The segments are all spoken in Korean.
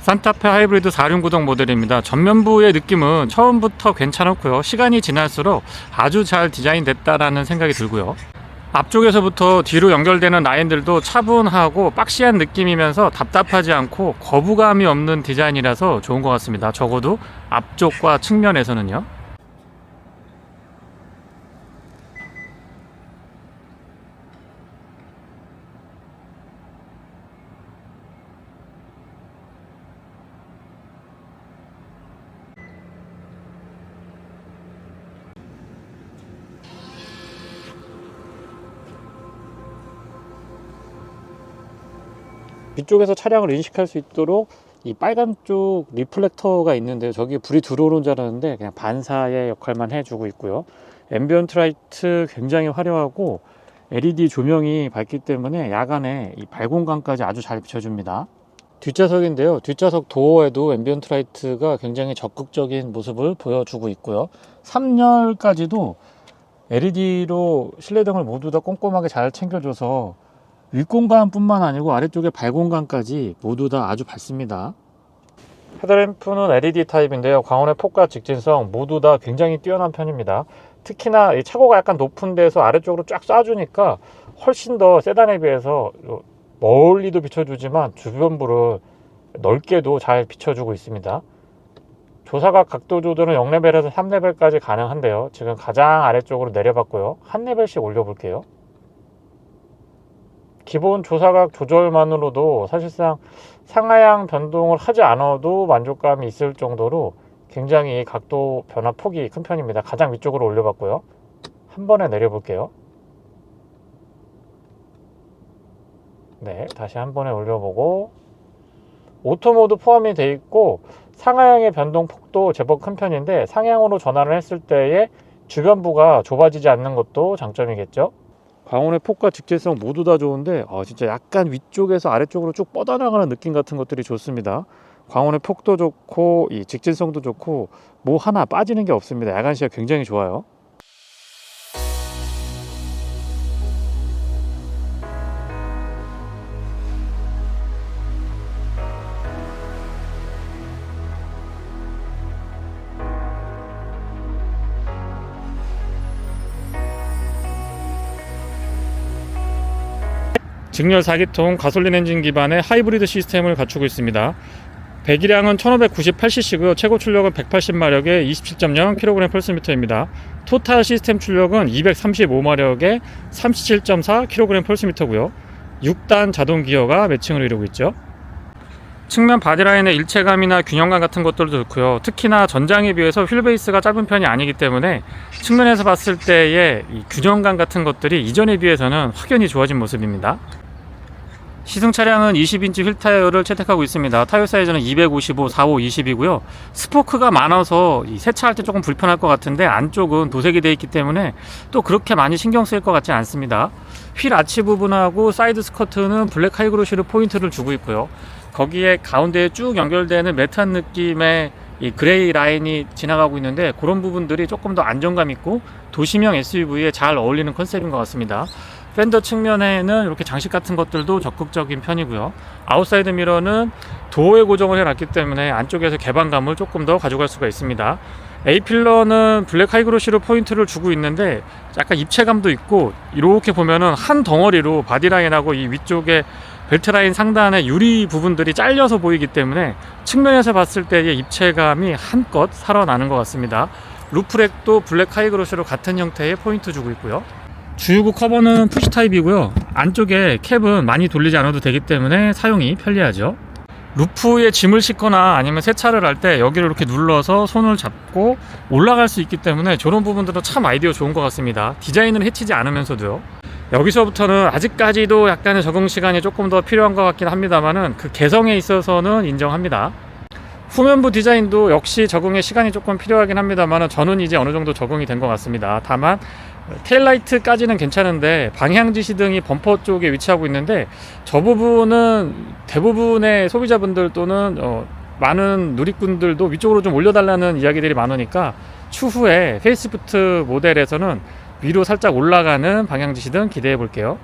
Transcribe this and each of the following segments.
산타페 하이브리드 4륜구동 모델입니다. 전면부의 느낌은 처음부터 괜찮았고요. 시간이 지날수록 아주 잘 디자인됐다라는 생각이 들고요. 앞쪽에서부터 뒤로 연결되는 라인들도 차분하고 박시한 느낌이면서 답답하지 않고 거부감이 없는 디자인이라서 좋은 것 같습니다. 적어도 앞쪽과 측면에서는요. 뒤쪽에서 차량을 인식할 수 있도록 이 빨간 쪽 리플렉터가 있는데요. 저기 불이 들어오는 줄 알았는데 그냥 반사의 역할만 해주고 있고요. 앰비언트 라이트 굉장히 화려하고 LED 조명이 밝기 때문에 야간에 이 발공간까지 아주 잘 비춰줍니다. 뒷좌석인데요. 뒷좌석 도어에도 앰비언트 라이트가 굉장히 적극적인 모습을 보여주고 있고요. 3열까지도 LED로 실내등을 모두 다 꼼꼼하게 잘 챙겨줘서 윗공간 뿐만 아니고 아래쪽에 발공간까지 모두 다 아주 밝습니다. 헤드램프는 LED 타입인데요. 광원의 폭과 직진성 모두 다 굉장히 뛰어난 편입니다. 특히나 이 차고가 약간 높은 데서 아래쪽으로 쫙 쏴주니까 훨씬 더 세단에 비해서 멀리도 비춰주지만 주변부를 넓게도 잘 비춰주고 있습니다. 조사각 각도 조절은 0레벨에서 3레벨까지 가능한데요. 지금 가장 아래쪽으로 내려봤고요. 한 레벨씩 올려볼게요. 기본 조사각 조절만으로도 사실상 상하향 변동을 하지 않아도 만족감이 있을 정도로 굉장히 각도 변화 폭이 큰 편입니다. 가장 위쪽으로 올려봤고요. 한 번에 내려볼게요. 네, 다시 한 번에 올려보고 오토 모드 포함이 되어 있고 상하향의 변동 폭도 제법 큰 편인데 상향으로 전환을 했을 때의 주변부가 좁아지지 않는 것도 장점이겠죠. 광원의 폭과 직진성 모두 다 좋은데 진짜 약간 위쪽에서 아래쪽으로 쭉 뻗어나가는 느낌 같은 것들이 좋습니다. 광원의 폭도 좋고 이 직진성도 좋고 뭐 하나 빠지는 게 없습니다. 야간 시야 굉장히 좋아요. 직렬 4기통 가솔린 엔진 기반의 하이브리드 시스템을 갖추고 있습니다. 배기량은 1598cc고요. 최고 출력은 180마력에 27.0kg/S입니다. 토탈 시스템 출력은 235마력에 37.4kg/S고요. 6단 자동 기어가 매칭을 이루고 있죠. 측면 바디라인의 일체감이나 균형감 같은 것들도 좋고요. 특히나 전장에 비해서 휠베이스가 짧은 편이 아니기 때문에 측면에서 봤을 때의 이 균형감 같은 것들이 이전에 비해서는 확연히 좋아진 모습입니다. 시승 차량은 20인치 휠 타이어를 채택하고 있습니다. 타이어 사이즈는 255, 45, 20이고요. 스포크가 많아서 세차할 때 조금 불편할 것 같은데 안쪽은 도색이 되어 있기 때문에 또 그렇게 많이 신경 쓰일 것 같지 않습니다. 휠 아치 부분하고 사이드 스커트는 블랙 하이그로시로 포인트를 주고 있고요. 거기에 가운데에 쭉 연결되는 매트한 느낌의 이 그레이 라인이 지나가고 있는데 그런 부분들이 조금 더 안정감 있고 도시명 SUV에 잘 어울리는 컨셉인 것 같습니다. 팬더 측면에는 이렇게 장식 같은 것들도 적극적인 편이고요. 아웃사이드 미러는 도어에 고정을 해놨기 때문에 안쪽에서 개방감을 조금 더 가져갈 수가 있습니다. A필러는 블랙 하이그로시로 포인트를 주고 있는데 약간 입체감도 있고 이렇게 보면은 한 덩어리로 바디라인하고 이 위쪽에 벨트라인 상단의 유리 부분들이 잘려서 보이기 때문에 측면에서 봤을 때의 입체감이 한껏 살아나는 것 같습니다. 루프렉도 블랙 하이그로시로 같은 형태의 포인트 주고 있고요. 주유구 커버는 푸시 타입이고요. 안쪽에 캡은 많이 돌리지 않아도 되기 때문에 사용이 편리하죠. 루프에 짐을 싣거나 아니면 세차를 할 때 여기를 이렇게 눌러서 손을 잡고 올라갈 수 있기 때문에 저런 부분들은 참 아이디어 좋은 것 같습니다. 디자인을 해치지 않으면서도요. 여기서부터는 아직까지도 약간의 적응 시간이 조금 더 필요한 것 같긴 합니다만은 그 개성에 있어서는 인정합니다. 후면부 디자인도 역시 적응에 시간이 조금 필요하긴 합니다만 저는 이제 어느 정도 적응이 된 것 같습니다. 다만 테일라이트까지는 괜찮은데 방향지시등이 범퍼 쪽에 위치하고 있는데 저 부분은 대부분의 소비자분들 또는 많은 누리꾼들도 위쪽으로 좀 올려달라는 이야기들이 많으니까 추후에 페이스리프트 모델에서는 위로 살짝 올라가는 방향지시등 기대해 볼게요.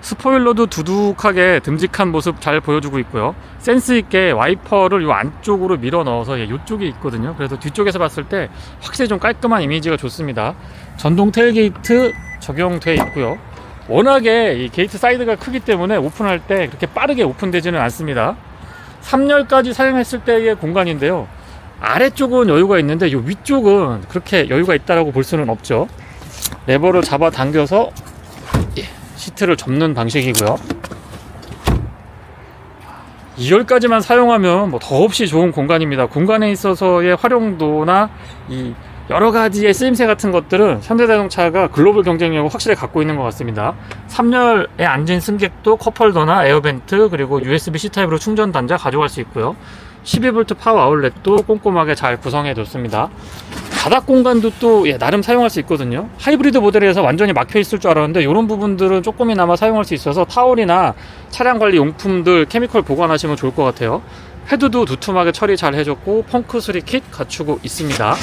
스포일러도 두둑하게 듬직한 모습 잘 보여주고 있고요. 센스 있게 와이퍼를 이 안쪽으로 밀어 넣어서 이쪽에 있거든요. 그래서 뒤쪽에서 봤을 때 확실히 좀 깔끔한 이미지가 좋습니다. 전동 테일게이트 적용돼 있고요. 워낙에 이 게이트 사이드가 크기 때문에 오픈할 때 그렇게 빠르게 오픈되지는 않습니다. 3열까지 사용했을 때의 공간인데요. 아래쪽은 여유가 있는데 이 위쪽은 그렇게 여유가 있다고 볼 수는 없죠. 레버를 잡아 당겨서 시트를 접는 방식이고요. 2열까지만 사용하면 뭐 더없이 좋은 공간입니다. 공간에 있어서의 활용도나 이 여러 가지의 쓰임새 같은 것들은 현대자동차가 글로벌 경쟁력을 확실히 갖고 있는 것 같습니다. 3열에 앉은 승객도 컵홀더나 에어벤트 그리고 USB-C 타입으로 충전 단자 가져갈 수 있고요. 12V 파워 아울렛도 꼼꼼하게 잘 구성해 뒀습니다. 바닥 공간도 또 나름 사용할 수 있거든요. 하이브리드 모델에서 완전히 막혀 있을 줄 알았는데 이런 부분들은 조금이나마 사용할 수 있어서 타월이나 차량 관리 용품들 케미컬 보관하시면 좋을 것 같아요. 헤드도 두툼하게 처리 잘 해줬고 펑크 수리 킷 갖추고 있습니다.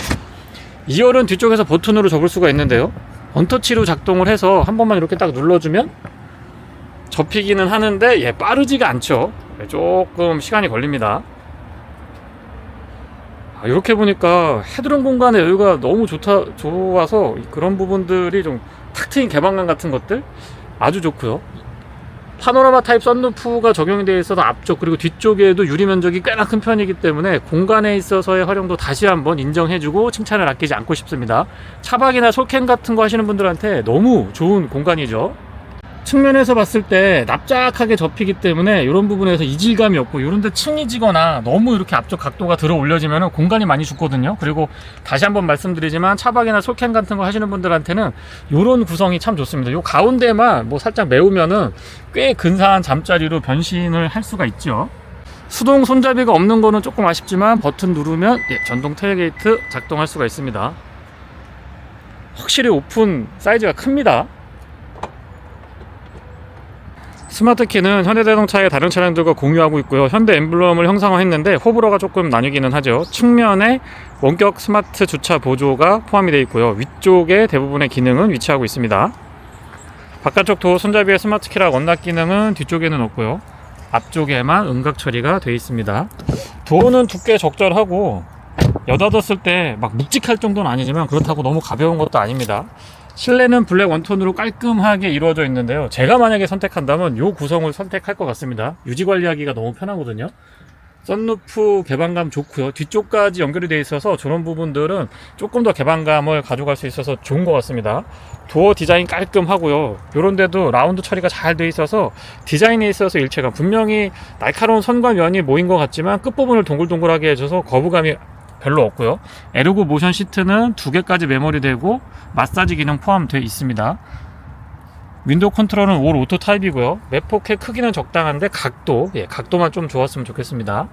2열은 뒤쪽에서 버튼으로 접을 수가 있는데요. 원터치로 작동을 해서 한 번만 이렇게 딱 눌러주면 접히기는 하는데 빠르지가 않죠. 조금 시간이 걸립니다. 이렇게 보니까 헤드룸 공간의 여유가 너무 좋아서 그런 부분들이 좀 탁 트인 개방감 같은 것들 아주 좋고요. 파노라마 타입 썬루프가 적용이 되어 있어서 앞쪽 그리고 뒤쪽에도 유리 면적이 꽤나 큰 편이기 때문에 공간에 있어서의 활용도 다시 한번 인정해주고 칭찬을 아끼지 않고 싶습니다. 차박이나 솔캠 같은 거 하시는 분들한테 너무 좋은 공간이죠. 측면에서 봤을 때 납작하게 접히기 때문에 이런 부분에서 이질감이 없고 이런데 층이 지거나 너무 이렇게 앞쪽 각도가 들어 올려지면 공간이 많이 죽거든요. 그리고 다시 한번 말씀드리지만 차박이나 솔캠 같은 거 하시는 분들한테는 이런 구성이 참 좋습니다. 요 가운데만 뭐 살짝 메우면은 꽤 근사한 잠자리로 변신을 할 수가 있죠. 수동 손잡이가 없는 거는 조금 아쉽지만 버튼 누르면 전동 테일게이트 작동할 수가 있습니다. 확실히 오픈 사이즈가 큽니다. 스마트키는 현대자동차의 다른 차량들과 공유하고 있고요. 현대 엠블럼을 형상화했는데 호불호가 조금 나뉘기는 하죠. 측면에 원격 스마트 주차 보조가 포함이 되어 있고요. 위쪽에 대부분의 기능은 위치하고 있습니다. 바깥쪽 도어 손잡이의 스마트키락 원납 기능은 뒤쪽에는 없고요. 앞쪽에만 음각 처리가 되어 있습니다. 도어는 두께 적절하고 여닫았을 때 막 묵직할 정도는 아니지만 그렇다고 너무 가벼운 것도 아닙니다. 실내는 블랙 원톤으로 깔끔하게 이루어져 있는데요. 제가 만약에 선택한다면 이 구성을 선택할 것 같습니다. 유지 관리하기가 너무 편하거든요. 썬루프 개방감 좋고요. 뒤쪽까지 연결이 되어 있어서 저런 부분들은 조금 더 개방감을 가져갈 수 있어서 좋은 것 같습니다. 도어 디자인 깔끔하고요. 이런 데도 라운드 처리가 잘 되어 있어서 디자인에 있어서 일체감, 분명히 날카로운 선과 면이 모인 것 같지만 끝부분을 동글동글하게 해줘서 거부감이 별로 없고요. 에르고 모션 시트는 2개까지 메모리 되고 마사지 기능 포함되어 있습니다. 윈도우 컨트롤은 올 오토 타입이고요. 맵포켓 크기는 적당한데 각도만 좀 좋았으면 좋겠습니다.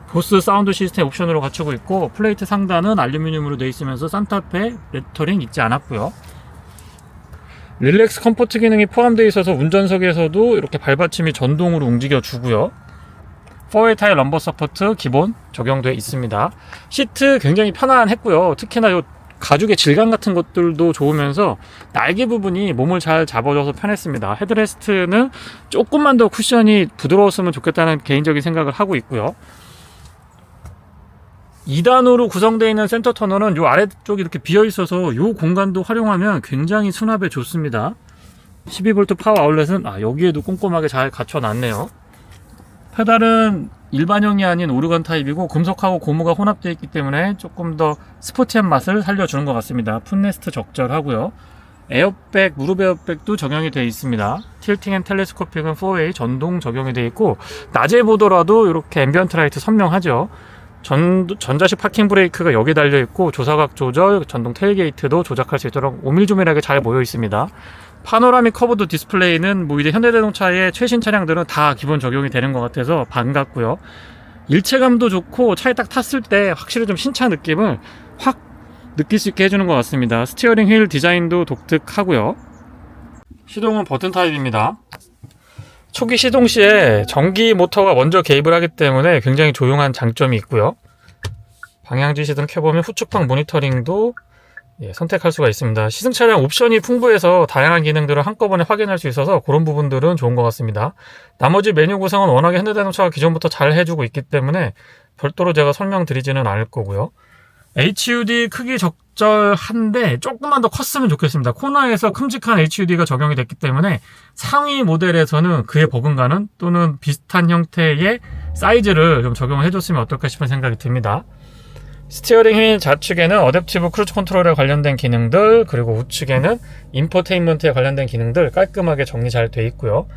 보스 사운드 시스템 옵션으로 갖추고 있고 플레이트 상단은 알루미늄으로 되어 있으면서 산타페 레터링 있지 않았고요. 릴렉스 컴포트 기능이 포함되어 있어서 운전석에서도 이렇게 발받침이 전동으로 움직여 주고요. 4웨이 타일 럼버 서포트 기본 적용되어 있습니다. 시트 굉장히 편안했고요. 특히나 요 가죽의 질감 같은 것들도 좋으면서 날개 부분이 몸을 잘 잡아줘서 편했습니다. 헤드레스트는 조금만 더 쿠션이 부드러웠으면 좋겠다는 개인적인 생각을 하고 있고요. 2단으로 구성되어 있는 센터 터널은 요 아래쪽이 이렇게 비어 있어서 요 공간도 활용하면 굉장히 수납에 좋습니다. 12V 파워 아울렛은 여기에도 꼼꼼하게 잘 갖춰 놨네요. 페달은 일반형이 아닌 오르간 타입이고 금속하고 고무가 혼합되어 있기 때문에 조금 더 스포티한 맛을 살려주는 것 같습니다. 풋레스트 적절하고요. 에어백, 무릎 에어백도 적용이 되어 있습니다. 틸팅 앤 텔레스코픽은 4웨이 전동 적용이 되어 있고 낮에 보더라도 이렇게 앰비언트 라이트 선명하죠. 전자식 파킹 브레이크가 여기 달려 있고 조사각 조절, 전동 테일게이트도 조작할 수 있도록 오밀조밀하게 잘 모여 있습니다. 파노라믹 커브드 디스플레이는 이제 현대자동차의 최신 차량들은 다 기본 적용이 되는 것 같아서 반갑고요. 일체감도 좋고 차에 딱 탔을 때 확실히 좀 신차 느낌을 확 느낄 수 있게 해주는 것 같습니다. 스티어링 휠 디자인도 독특하고요. 시동은 버튼 타입입니다. 초기 시동 시에 전기 모터가 먼저 개입을 하기 때문에 굉장히 조용한 장점이 있고요. 방향 지시등 켜보면 후측방 모니터링도 선택할 수가 있습니다. 시승 차량 옵션이 풍부해서 다양한 기능들을 한꺼번에 확인할 수 있어서 그런 부분들은 좋은 것 같습니다. 나머지 메뉴 구성은 워낙에 현대자동차가 기존부터 잘 해주고 있기 때문에 별도로 제가 설명드리지는 않을 거고요. HUD 크기 적절한데 조금만 더 컸으면 좋겠습니다. 코너에서 큼직한 HUD가 적용이 됐기 때문에 상위 모델에서는 그에 버금가는 또는 비슷한 형태의 사이즈를 좀 적용을 해줬으면 어떨까 싶은 생각이 듭니다. 스티어링 휠 좌측에는 어댑티브 크루즈 컨트롤에 관련된 기능들, 그리고 우측에는 인포테인먼트에 관련된 기능들 깔끔하게 정리 잘 돼 있고요.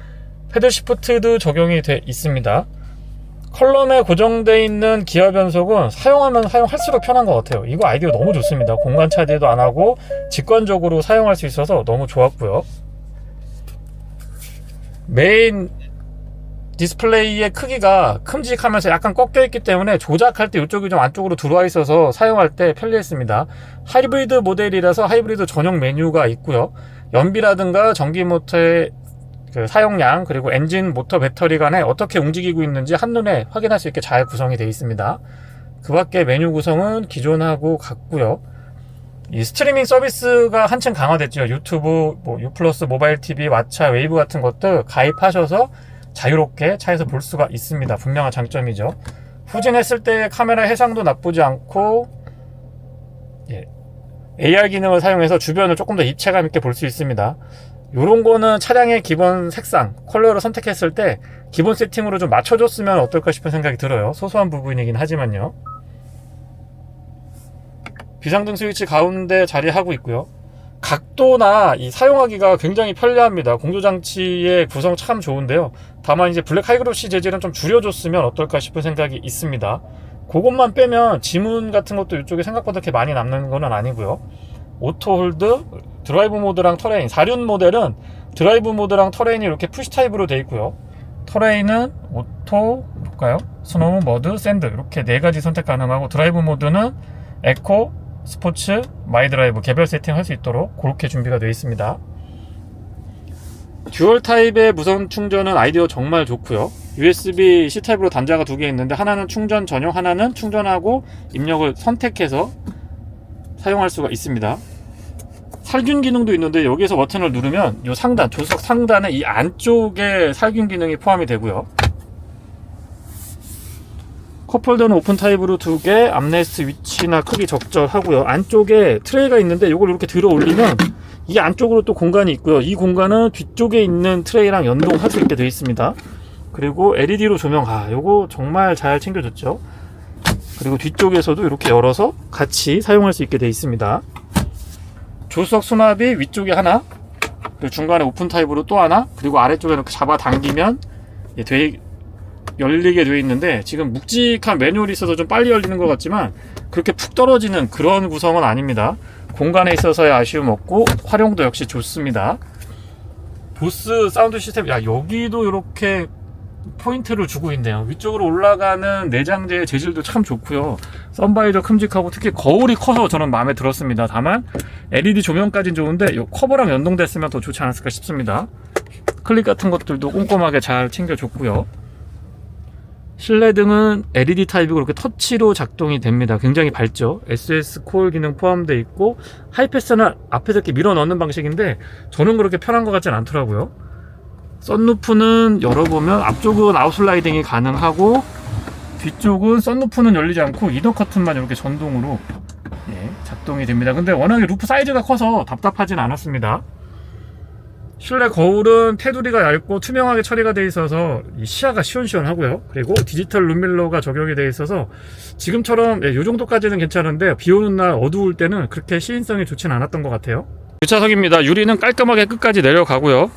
패들 시프트도 적용이 돼 있습니다. 컬럼에 고정되어 있는 기어 변속은 사용하면 사용할수록 편한 것 같아요. 이거 아이디어 너무 좋습니다. 공간 차지도 안 하고 직관적으로 사용할 수 있어서 너무 좋았고요. 메인 디스플레이의 크기가 큼직하면서 약간 꺾여 있기 때문에 조작할 때 이쪽이 좀 안쪽으로 들어와 있어서 사용할 때 편리했습니다. 하이브리드 모델이라서 하이브리드 전용 메뉴가 있고요. 연비라든가 전기 모터의 사용량, 그리고 엔진, 모터, 배터리 간에 어떻게 움직이고 있는지 한눈에 확인할 수 있게 잘 구성이 되어 있습니다. 그 밖에 메뉴 구성은 기존하고 같고요. 이 스트리밍 서비스가 한층 강화됐죠. 유튜브, U+, 모바일 TV, 왓챠, 웨이브 같은 것들 가입하셔서 자유롭게 차에서 볼 수가 있습니다. 분명한 장점이죠. 후진했을 때 카메라 해상도 나쁘지 않고 AR 기능을 사용해서 주변을 조금 더 입체감 있게 볼 수 있습니다. 요런 거는 차량의 기본 색상, 컬러를 선택했을 때 기본 세팅으로 좀 맞춰줬으면 어떨까 싶은 생각이 들어요. 소소한 부분이긴 하지만요. 비상등 스위치 가운데 자리하고 있고요. 각도나 이 사용하기가 굉장히 편리합니다. 공조장치의 구성 참 좋은데요. 다만 이제 블랙 하이그로시 재질은 좀 줄여줬으면 어떨까 싶은 생각이 있습니다. 그것만 빼면 지문 같은 것도 이쪽에 생각보다 그렇게 많이 남는 건 아니고요. 오토 홀드, 드라이브 모드랑 터레인, 4륜 모델은 드라이브 모드랑 터레인이 이렇게 푸시 타입으로 되어 있고요. 터레인은 오토, 볼까요? 스노우, 머드, 샌드 이렇게 4가지 선택 가능하고, 드라이브 모드는 에코, 스포츠, 마이 드라이브 개별 세팅할 수 있도록 그렇게 준비가 되어 있습니다. 듀얼 타입의 무선 충전은 아이디어 정말 좋고요. USB-C 타입으로 단자가 2개 있는데 하나는 충전 전용, 하나는 충전하고 입력을 선택해서 사용할 수가 있습니다. 살균 기능도 있는데 여기에서 버튼을 누르면 이 상단, 조수석 상단에 이 안쪽에 살균 기능이 포함이 되고요. 컵홀더는 오픈 타입으로 2개, 암레스트 위치나 크기 적절하고요. 안쪽에 트레이가 있는데 이걸 이렇게 들어 올리면 이 안쪽으로 또 공간이 있고요. 이 공간은 뒤쪽에 있는 트레이랑 연동할 수 있게 되어 있습니다. 그리고 LED로 조명, 요거 정말 잘 챙겨줬죠. 그리고 뒤쪽에서도 이렇게 열어서 같이 사용할 수 있게 되어 있습니다. 조수석 수납이 위쪽에 하나, 그리고 중간에 오픈 타입으로 또 하나, 그리고 아래쪽에 이렇게 잡아 당기면 열리게 되어 있는데, 지금 묵직한 매뉴얼이 있어서 좀 빨리 열리는 것 같지만 그렇게 푹 떨어지는 그런 구성은 아닙니다. 공간에 있어서의 아쉬움 없고 활용도 역시 좋습니다. 보스 사운드 시스템, 여기도 이렇게 포인트를 주고 있네요. 위쪽으로 올라가는 내장재의 재질도 참 좋고요. 썬바이저 큼직하고 특히 거울이 커서 저는 마음에 들었습니다. 다만 LED 조명까지는 좋은데 이 커버랑 연동됐으면 더 좋지 않았을까 싶습니다. 클립 같은 것들도 꼼꼼하게 잘 챙겨줬고요. 실내등은 LED 타입이고 이렇게 터치로 작동이 됩니다. 굉장히 밝죠. SS 콜 기능 포함되어 있고, 하이패스는 앞에서 이렇게 밀어 넣는 방식인데 저는 그렇게 편한 것 같진 않더라고요. 썬루프는 열어보면 앞쪽은 아웃슬라이딩이 가능하고 뒤쪽은 썬루프는 열리지 않고 이너 커튼만 이렇게 전동으로 작동이 됩니다. 근데 워낙에 루프 사이즈가 커서 답답하진 않았습니다. 실내 거울은 테두리가 얇고 투명하게 처리가 되어 있어서 시야가 시원시원하고요. 그리고 디지털 룸밀러가 적용이 되어 있어서 지금처럼 이 정도까지는 괜찮은데 비 오는 날 어두울 때는 그렇게 시인성이 좋진 않았던 것 같아요. 뒷좌석입니다. 유리는 깔끔하게 끝까지 내려가고요.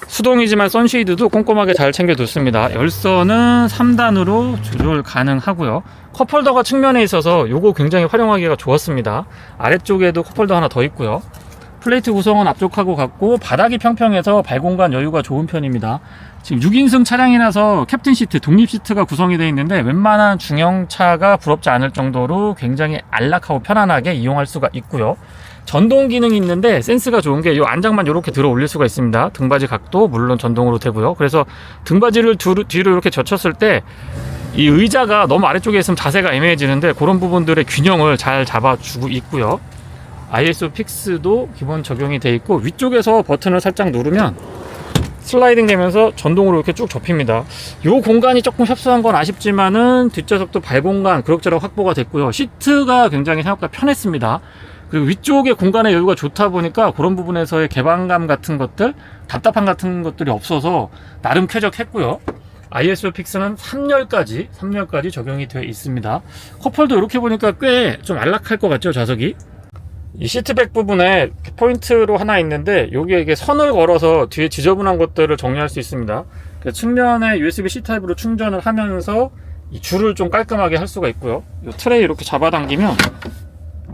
수동이지만 선쉐이드도 꼼꼼하게 잘 챙겨뒀습니다. 열선은 3단으로 조절 가능하고요. 컵홀더가 측면에 있어서 요거 굉장히 활용하기가 좋았습니다. 아래쪽에도 컵홀더 하나 더 있고요. 플레이트 구성은 앞쪽하고 같고 바닥이 평평해서 발공간 여유가 좋은 편입니다. 지금 6인승 차량이라서 캡틴 시트, 독립 시트가 구성이 되어 있는데 웬만한 중형차가 부럽지 않을 정도로 굉장히 안락하고 편안하게 이용할 수가 있고요. 전동 기능이 있는데 센스가 좋은 게 이 안장만 이렇게 들어 올릴 수가 있습니다. 등받이 각도 물론 전동으로 되고요. 그래서 등받이를 뒤로 이렇게 젖혔을 때 이 의자가 너무 아래쪽에 있으면 자세가 애매해지는데 그런 부분들의 균형을 잘 잡아주고 있고요. ISO 픽스도 기본 적용이 돼 있고, 위쪽에서 버튼을 살짝 누르면 슬라이딩 되면서 전동으로 이렇게 쭉 접힙니다. 이 공간이 조금 협소한 건 아쉽지만은 뒷좌석도 발 공간 그럭저럭 확보가 됐고요. 시트가 굉장히 생각보다 편했습니다. 그리고 위쪽에 공간의 여유가 좋다 보니까 그런 부분에서의 개방감 같은 것들, 답답함 같은 것들이 없어서 나름 쾌적했고요. ISO 픽스는 3열까지 적용이 되어 있습니다. 컵홀더 이렇게 보니까 꽤 좀 안락할 것 같죠, 좌석이? 이 시트백 부분에 포인트로 하나 있는데, 여기에 이게 선을 걸어서 뒤에 지저분한 것들을 정리할 수 있습니다. 측면에 USB-C 타입으로 충전을 하면서 이 줄을 좀 깔끔하게 할 수가 있고요. 이 트레이 이렇게 잡아당기면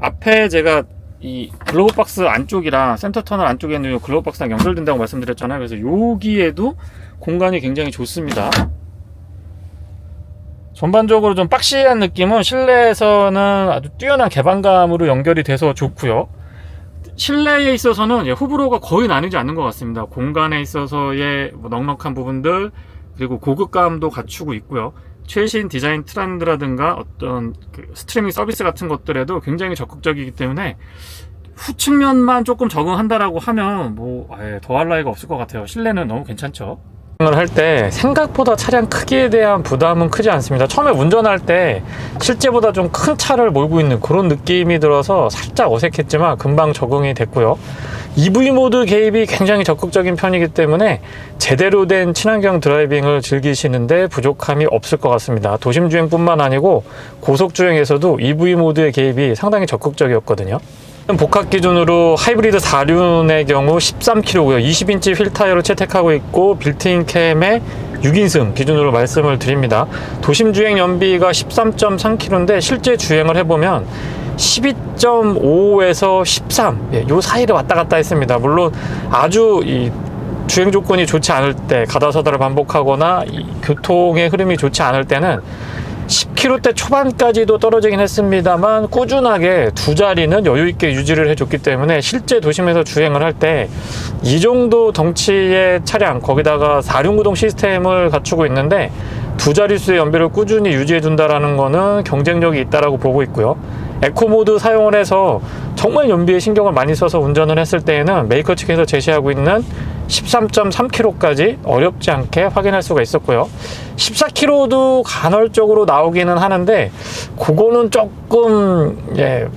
앞에 제가 이 글로브 박스 안쪽이랑 센터 터널 안쪽에 있는 이 글로브 박스랑 연결된다고 말씀드렸잖아요. 그래서 여기에도 공간이 굉장히 좋습니다. 전반적으로 좀 박시한 느낌은 실내에서는 아주 뛰어난 개방감으로 연결이 돼서 좋고요. 실내에 있어서는 호불호가 거의 나뉘지 않는 것 같습니다. 공간에 있어서의 넉넉한 부분들, 그리고 고급감도 갖추고 있고요. 최신 디자인 트렌드라든가 어떤 스트리밍 서비스 같은 것들에도 굉장히 적극적이기 때문에 후측면만 조금 적응한다라고 하면 뭐 아예 더할 나위가 없을 것 같아요. 실내는 너무 괜찮죠. 운전을 할 때 생각보다 차량 크기에 대한 부담은 크지 않습니다. 처음에 운전할 때 실제보다 좀 큰 차를 몰고 있는 그런 느낌이 들어서 살짝 어색했지만 금방 적응이 됐고요. EV 모드 개입이 굉장히 적극적인 편이기 때문에 제대로 된 친환경 드라이빙을 즐기시는데 부족함이 없을 것 같습니다. 도심주행뿐만 아니고 고속주행에서도 EV 모드의 개입이 상당히 적극적이었거든요. 복합 기준으로 하이브리드 4륜의 경우 13kg고요. 20인치 휠 타이어를 채택하고 있고 빌트인 캠에 6인승 기준으로 말씀을 드립니다. 도심 주행 연비가 13.3km인데 실제 주행을 해보면 12.5에서 13, 요 사이를 왔다 갔다 했습니다. 물론 아주 이 주행 조건이 좋지 않을 때, 가다서다를 반복하거나 이 교통의 흐름이 좋지 않을 때는 10km대 초반까지도 떨어지긴 했습니다만 꾸준하게 두 자리는 여유있게 유지를 해줬기 때문에 실제 도심에서 주행을 할 때 이 정도 덩치의 차량, 거기다가 4륜 구동 시스템을 갖추고 있는데 두 자릿수의 연비를 꾸준히 유지해 준다라는 거는 경쟁력이 있다라고 보고 있고요. 에코 모드 사용을 해서 정말 연비에 신경을 많이 써서 운전을 했을 때에는 메이커 측에서 제시하고 있는 13.3km까지 어렵지 않게 확인할 수가 있었고요. 14km도 간헐적으로 나오기는 하는데 그거는 조금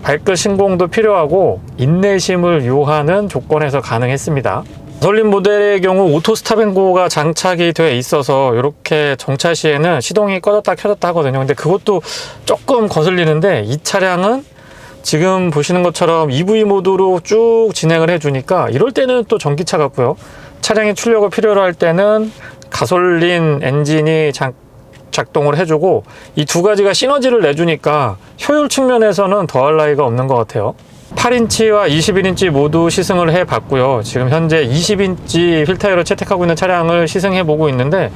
발끝 신공도 필요하고 인내심을 요하는 조건에서 가능했습니다. 가솔린 모델의 경우 오토 스탑앤고가 장착이 되어 있어서 이렇게 정차 시에는 시동이 꺼졌다 켜졌다 하거든요. 근데 그것도 조금 거슬리는데 이 차량은 지금 보시는 것처럼 EV 모드로 쭉 진행을 해주니까 이럴 때는 또 전기차 같고요. 차량의 출력을 필요로 할 때는 가솔린 엔진이 작동을 해주고 이 두 가지가 시너지를 내주니까 효율 측면에서는 더할 나위가 없는 것 같아요. 8인치와 21인치 모두 시승을 해봤고요. 지금 현재 20인치 휠 타이어를 채택하고 있는 차량을 시승해보고 있는데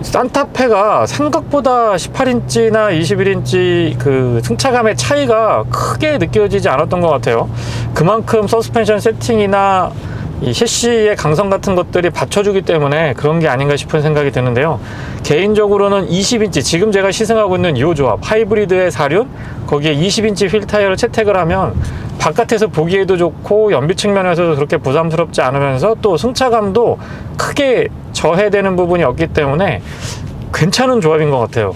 산타페가 생각보다 18인치나 21인치 그 승차감의 차이가 크게 느껴지지 않았던 것 같아요. 그만큼 서스펜션 세팅이나 이 셰시의 강성 같은 것들이 받쳐주기 때문에 그런 게 아닌가 싶은 생각이 드는데요. 개인적으로는 20인치, 지금 제가 시승하고 있는 이 조합, 하이브리드의 4륜, 거기에 20인치 휠 타이어를 채택을 하면 바깥에서 보기에도 좋고 연비 측면에서도 그렇게 부담스럽지 않으면서 또 승차감도 크게 저해되는 부분이 없기 때문에 괜찮은 조합인 것 같아요.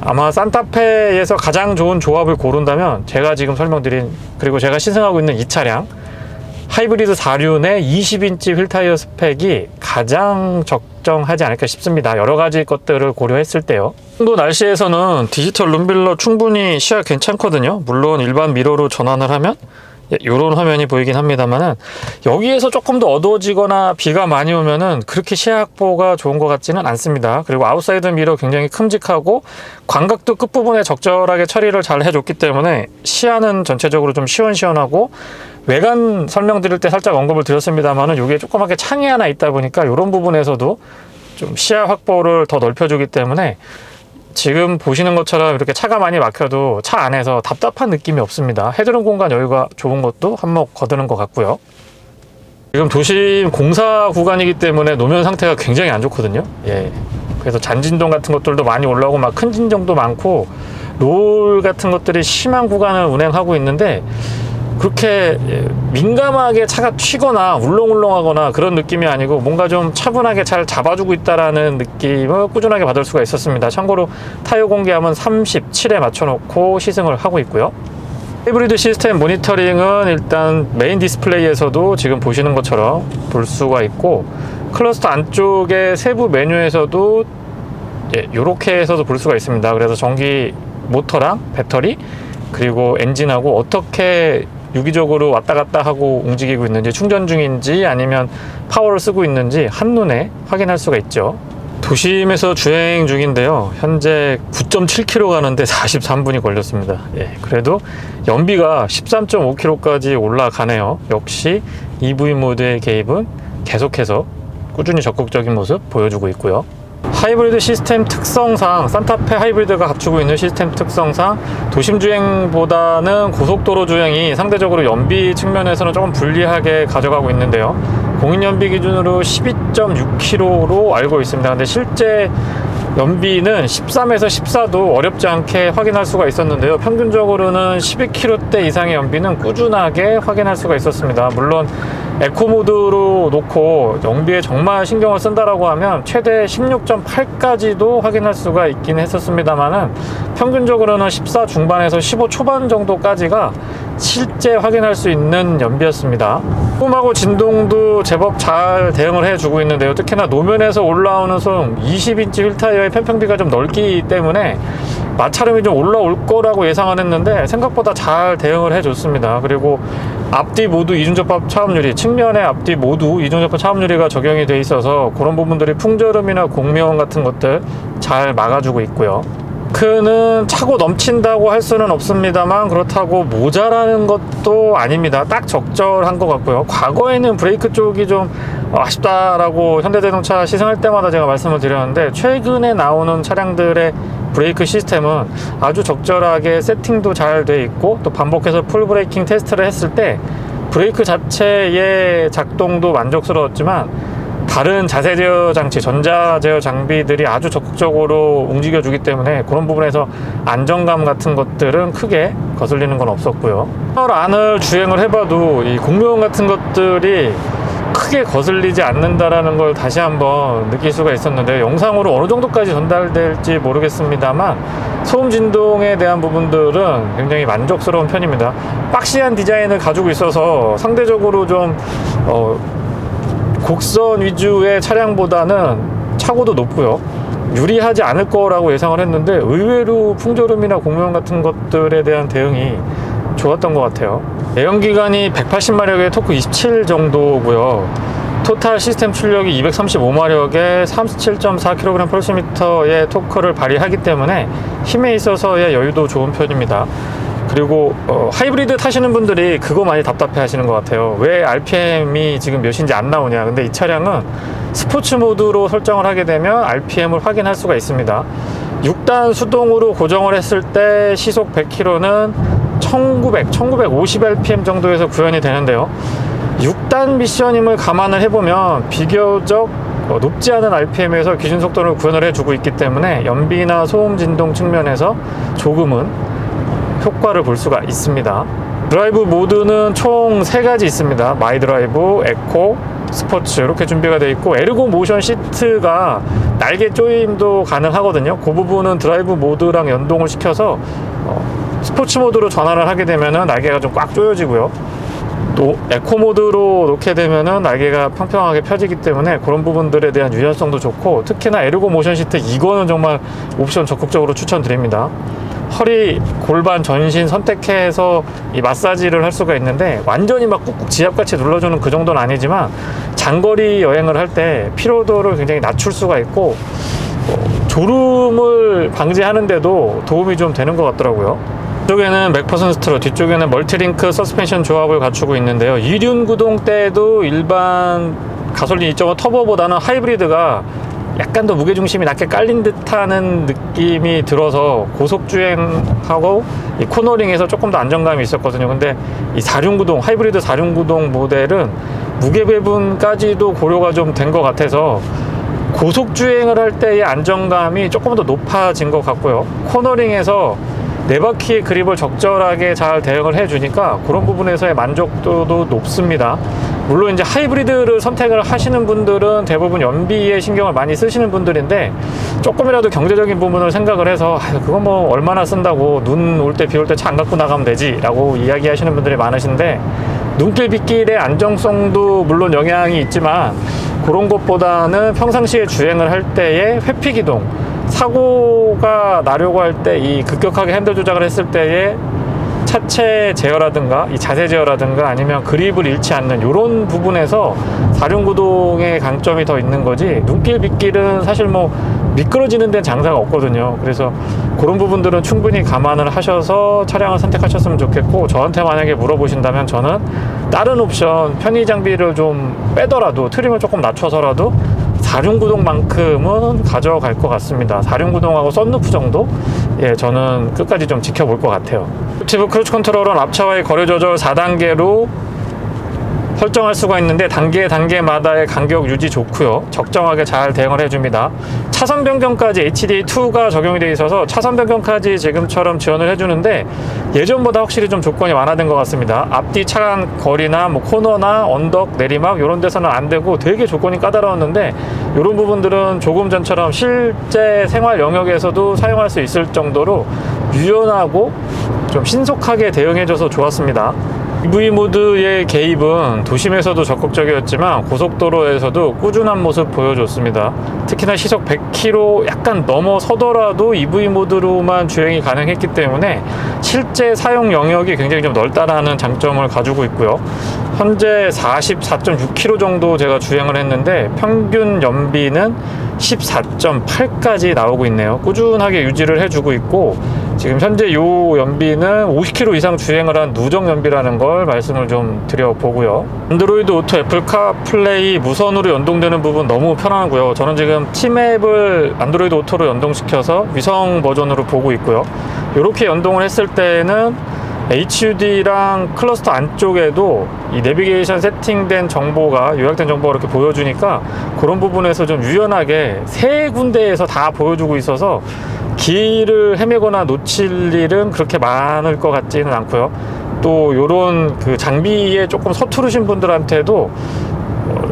아마 산타페에서 가장 좋은 조합을 고른다면 제가 지금 설명드린, 그리고 제가 시승하고 있는 이 차량 하이브리드 4륜의 20인치 휠 타이어 스펙이 가장 적정하지 않을까 싶습니다. 여러 가지 것들을 고려했을 때요. 또 날씨에서는 디지털 룸빌러 충분히 시야 괜찮거든요. 물론 일반 미러로 전환을 하면 이런 화면이 보이긴 합니다만은 여기에서 조금 더 어두워지거나 비가 많이 오면은 그렇게 시야 확보가 좋은 것 같지는 않습니다. 그리고 아웃사이드 미러 굉장히 큼직하고 광각도 끝부분에 적절하게 처리를 잘 해줬기 때문에 시야는 전체적으로 좀 시원시원하고, 외관 설명드릴 때 살짝 언급을 드렸습니다만은 이게 조그맣게 창이 하나 있다 보니까 이런 부분에서도 좀 시야 확보를 더 넓혀주기 때문에 지금 보시는 것처럼 이렇게 차가 많이 막혀도 차 안에서 답답한 느낌이 없습니다. 헤드룸 공간 여유가 좋은 것도 한몫 거두는 것 같고요. 지금 도심 공사 구간이기 때문에 노면 상태가 굉장히 안 좋거든요. 그래서 잔진동 같은 것들도 많이 올라오고 막 큰 진정도 많고 롤 같은 것들이 심한 구간을 운행하고 있는데 그렇게 민감하게 차가 튀거나 울렁울렁하거나 그런 느낌이 아니고 뭔가 좀 차분하게 잘 잡아주고 있다라는 느낌을 꾸준하게 받을 수가 있었습니다. 참고로 타이어 공기압은 37에 맞춰놓고 시승을 하고 있고요. 하이브리드 시스템 모니터링은 일단 메인 디스플레이에서도 지금 보시는 것처럼 볼 수가 있고, 클러스터 안쪽에 세부 메뉴에서도 이렇게 해서도 볼 수가 있습니다. 그래서 전기 모터랑 배터리 그리고 엔진하고 어떻게 유기적으로 왔다 갔다 하고 움직이고 있는지, 충전 중인지 아니면 파워를 쓰고 있는지 한눈에 확인할 수가 있죠. 도심에서 주행 중인데요, 현재 9.7km 가는데 43분이 걸렸습니다. 그래도 연비가 13.5km까지 올라가네요. 역시 EV 모드의 개입은 계속해서 꾸준히 적극적인 모습 보여주고 있고요. 하이브리드 시스템 특성상, 산타페 하이브리드가 갖추고 있는 시스템 특성상 도심 주행보다는 고속도로 주행이 상대적으로 연비 측면에서는 조금 불리하게 가져가고 있는데요, 공인연비 기준으로 12.6km로 알고 있습니다. 근데 실제 연비는 13에서 14도 어렵지 않게 확인할 수가 있었는데요, 평균적으로는 12km대 이상의 연비는 꾸준하게 확인할 수가 있었습니다. 물론 에코 모드로 놓고 연비에 정말 신경을 쓴다라고 하면 최대 16.8까지도 확인할 수가 있긴 했었습니다만은 평균적으로는 14 중반에서 15 초반 정도까지가 실제 확인할 수 있는 연비였습니다. 소음하고 진동도 제법 잘 대응을 해주고 있는데요, 특히나 노면에서 올라오는 소음, 20인치 휠 타이어의 편평비가 좀 넓기 때문에 마찰음이 좀 올라올 거라고 예상을 했는데 생각보다 잘 대응을 해줬습니다. 그리고 앞뒤 모두 이중접합 차음유리, 측면에 앞뒤 모두 이중접합 차음유리가 적용이 돼 있어서 그런 부분들이 풍절음이나 공명음 같은 것들 잘 막아주고 있고요. 브레이크는 차고 넘친다고 할 수는 없습니다만 그렇다고 모자라는 것도 아닙니다. 딱 적절한 것 같고요. 과거에는 브레이크 쪽이 좀 아쉽다라고 현대자동차 시승할 때마다 제가 말씀을 드렸는데, 최근에 나오는 차량들의 브레이크 시스템은 아주 적절하게 세팅도 잘 돼 있고, 또 반복해서 풀 브레이킹 테스트를 했을 때 브레이크 자체의 작동도 만족스러웠지만 다른 자세 제어 장치, 전자 제어 장비들이 아주 적극적으로 움직여주기 때문에 그런 부분에서 안정감 같은 것들은 크게 거슬리는 건 없었고요. 터널 안을 주행을 해봐도 이 공무원 같은 것들이 크게 거슬리지 않는다라는 걸 다시 한번 느낄 수가 있었는데, 영상으로 어느 정도까지 전달될지 모르겠습니다만 소음 진동에 대한 부분들은 굉장히 만족스러운 편입니다. 박시한 디자인을 가지고 있어서 상대적으로 좀 곡선 위주의 차량보다는 차고도 높고요, 유리하지 않을 거라고 예상을 했는데 의외로 풍절음이나 공무원 같은 것들에 대한 대응이 좋았던 것 같아요. 내연기관이 180마력에 토크 27 정도고요, 토탈 시스템 출력이 235마력에 37.4kg/의 토크를 발휘하기 때문에 힘에 있어서의 여유도 좋은 편입니다. 그리고 하이브리드 타시는 분들이 그거 많이 답답해 하시는 것 같아요. 왜 RPM이 지금 몇인지 안 나오냐. 근데 이 차량은 스포츠 모드로 설정을 하게 되면 RPM을 확인할 수가 있습니다. 6단 수동으로 고정을 했을 때 시속 100km는 1950rpm 정도에서 구현이 되는데요, 6단 미션임을 감안을 해보면 비교적 높지 않은 RPM에서 기준 속도를 구현을 해주고 있기 때문에 연비나 소음 진동 측면에서 조금은 효과를 볼 수가 있습니다. 드라이브 모드는 총 3가지 있습니다. 마이 드라이브, 에코, 스포츠 이렇게 준비가 되어 있고, 에르고 모션 시트가 날개 조임도 가능하거든요. 그 부분은 드라이브 모드랑 연동을 시켜서 스포츠 모드로 전환을 하게 되면은 날개가 좀 꽉 조여지고요, 또 에코 모드로 놓게 되면은 날개가 평평하게 펴지기 때문에 그런 부분들에 대한 유연성도 좋고, 특히나 에르고 모션 시트 이거는 정말 옵션 적극적으로 추천드립니다. 허리, 골반, 전신 선택해서 이 마사지를 할 수가 있는데 완전히 막 꾹꾹 지압같이 눌러주는 그 정도는 아니지만 장거리 여행을 할 때 피로도를 굉장히 낮출 수가 있고 졸음을 방지하는데도 도움이 좀 되는 것 같더라고요. 뒤쪽에는 맥퍼슨 스트로, 뒤쪽에는 멀티링크 서스펜션 조합을 갖추고 있는데요, 이륜 구동 때도 일반 가솔린 2.5 터보보다는 하이브리드가 약간 더 무게중심이 낮게 깔린 듯하는 느낌이 들어서 고속주행하고 이 코너링에서 조금 더 안정감이 있었거든요. 근데 이 4륜구동, 하이브리드 4륜구동 모델은 무게 배분까지도 고려가 좀 된 것 같아서 고속주행을 할 때의 안정감이 조금 더 높아진 것 같고요, 코너링에서 4바퀴의 그립을 적절하게 잘 대응을 해주니까 그런 부분에서의 만족도도 높습니다. 물론 이제 하이브리드를 선택을 하시는 분들은 대부분 연비에 신경을 많이 쓰시는 분들인데, 조금이라도 경제적인 부분을 생각을 해서 그거 뭐 얼마나 쓴다고, 눈 올 때 비 올 때 차 안 갖고 나가면 되지 라고 이야기하시는 분들이 많으신데, 눈길 빗길의 안정성도 물론 영향이 있지만 그런 것보다는 평상시에 주행을 할 때의 회피기동, 사고가 나려고 할 때 이 급격하게 핸들 조작을 했을 때의 차체 제어라든가 이 자세 제어라든가 아니면 그립을 잃지 않는 이런 부분에서 4륜구동의 강점이 더 있는 거지, 눈길 빗길은 사실 뭐 미끄러지는 데는 장사가 없거든요. 그래서 그런 부분들은 충분히 감안을 하셔서 차량을 선택하셨으면 좋겠고, 저한테 만약에 물어보신다면 저는 다른 옵션 편의 장비를 좀 빼더라도, 트림을 조금 낮춰서라도 4륜구동만큼은 가져갈 것 같습니다. 4륜구동하고 썬루프 정도? 예, 저는 끝까지 좀 지켜볼 것 같아요. 액티브 크루즈 컨트롤은 앞차와의 거리 조절 4단계로 설정할 수가 있는데, 단계마다의 간격 유지 좋고요. 적정하게 잘 대응을 해줍니다. 차선 변경까지 HDA2가 적용이 되어 있어서 차선 변경까지 지금처럼 지원을 해주는데, 예전보다 확실히 좀 조건이 완화된 것 같습니다. 앞뒤 차 거리나 뭐 코너나 언덕, 내리막 이런 데서는 안 되고 되게 조건이 까다로웠는데, 이런 부분들은 조금 전처럼 실제 생활 영역에서도 사용할 수 있을 정도로 유연하고 좀 신속하게 대응해줘서 좋았습니다. EV 모드의 개입은 도심에서도 적극적이었지만 고속도로에서도 꾸준한 모습 보여줬습니다. 특히나 시속 100km 약간 넘어서더라도 EV 모드로만 주행이 가능했기 때문에 실제 사용 영역이 굉장히 좀 넓다라는 장점을 가지고 있고요. 현재 44.6km 정도 제가 주행을 했는데 평균 연비는 14.8까지 나오고 있네요. 꾸준하게 유지를 해주고 있고, 지금 현재 요 연비는 50km 이상 주행을 한 누적 연비라는 걸 말씀을 좀 드려보고요. 안드로이드 오토, 애플 카플레이 무선으로 연동되는 부분 너무 편하고요. 저는 지금 티맵을 안드로이드 오토로 연동시켜서 위성 버전으로 보고 있고요. 이렇게 연동을 했을 때는 HUD랑 클러스터 안쪽에도 이 내비게이션 세팅된 정보가, 요약된 정보가 이렇게 보여주니까 그런 부분에서 좀 유연하게 세 군데에서 다 보여주고 있어서 길을 헤매거나 놓칠 일은 그렇게 많을 것 같지는 않고요. 또 요런 그 장비에 조금 서투르신 분들한테도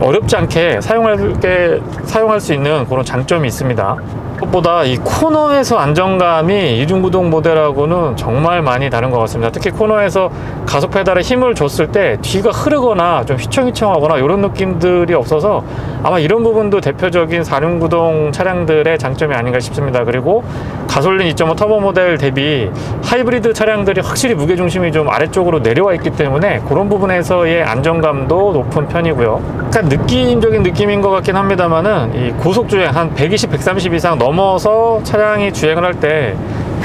어렵지 않게 사용할 수 있는 그런 장점이 있습니다. 무엇보다 이 코너에서 안정감이 이륜구동 모델하고는 정말 많이 다른 것 같습니다. 특히 코너에서 가속 페달에 힘을 줬을 때 뒤가 흐르거나 좀 휘청휘청하거나 이런 느낌들이 없어서 아마 이런 부분도 대표적인 4륜구동 차량들의 장점이 아닌가 싶습니다. 그리고 가솔린 2.5 터보 모델 대비 하이브리드 차량들이 확실히 무게중심이 좀 아래쪽으로 내려와 있기 때문에 그런 부분에서의 안정감도 높은 편이고요. 약간 느낌적인 느낌인 것 같긴 합니다만은 이 고속주행 한 120, 130 이상 넘어서 차량이 주행을 할 때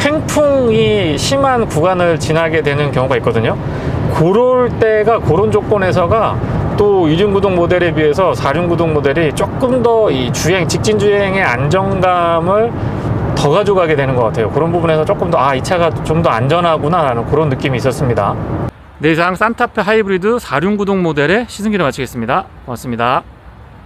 횡풍이 심한 구간을 지나게 되는 경우가 있거든요. 그럴 때가, 그런 조건에서가 또 이륜구동 모델에 비해서 4륜구동 모델이 조금 더 이 주행, 직진 주행의 안정감을 더 가져가게 되는 것 같아요. 그런 부분에서 조금 더 이 차가 좀 더 안전하구나 라는 그런 느낌이 있었습니다. 네, 이상 산타페 하이브리드 4륜구동 모델의 시승기를 마치겠습니다. 고맙습니다.